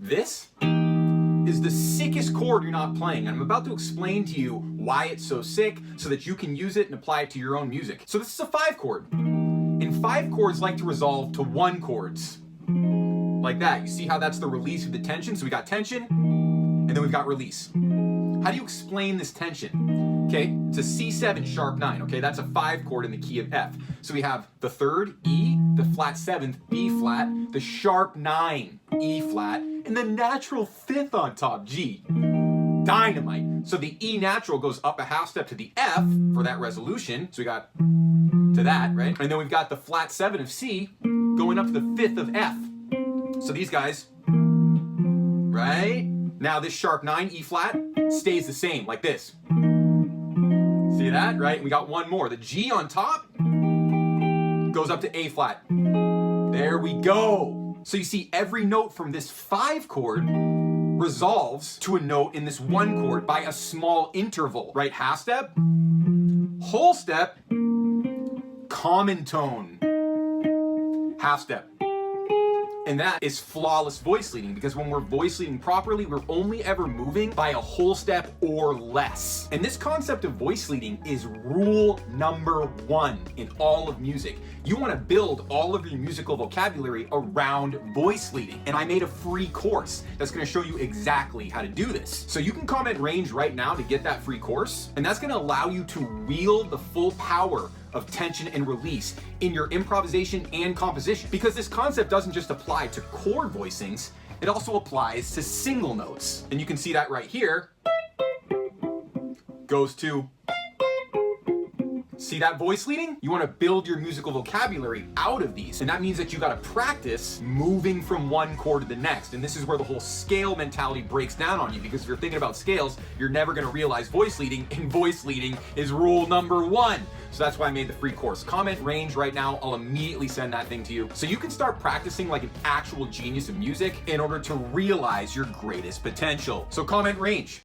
This is the sickest chord you're not playing. And I'm about to explain to you why it's so sick so that you can use it and apply it to your own music. So this is a 5 chord. And 5 chords like to resolve to 1 chords. Like that. You see how that's the release of the tension? So we got tension, and then we've got release. How do you explain this tension? Okay, it's a C7 sharp 9, okay? That's a 5 chord in the key of F. So we have the 3rd, E, the flat 7th, B flat, the sharp 9, E flat, and the natural 5th on top, G. Dynamite. So the E natural goes up a half step to the F for that resolution. So we got to that, right? And then we've got the flat 7 of C going up to the 5th of F. So these guys, right? Now this sharp 9, E flat, stays the same, like this. See that, right? We got one more. The G on top goes up to A flat. There we go. So you see every note from this 5 chord resolves to a note in this 1 chord by a small interval, right? Half step, whole step, common tone, half step. And that is flawless voice leading, because when we're voice leading properly, we're only ever moving by a whole step or less. And this concept of voice leading is rule number 1 in all of music. You want to build all of your musical vocabulary around voice leading. And I made a free course that's going to show you exactly how to do this. So you can comment range right now to get that free course. And that's going to allow you to wield the full power of tension and release in your improvisation and composition. Because this concept doesn't just apply to chord voicings, it also applies to single notes. And you can see that right here. Goes to. See that voice leading? You want to build your musical vocabulary out of these. And that means that you got to practice moving from one chord to the next. And this is where the whole scale mentality breaks down on you, because if you're thinking about scales, you're never going to realize voice leading, and voice leading is rule number 1. So that's why I made the free course. Comment range right now. I'll immediately send that thing to you so you can start practicing like an actual genius of music in order to realize your greatest potential. So comment range.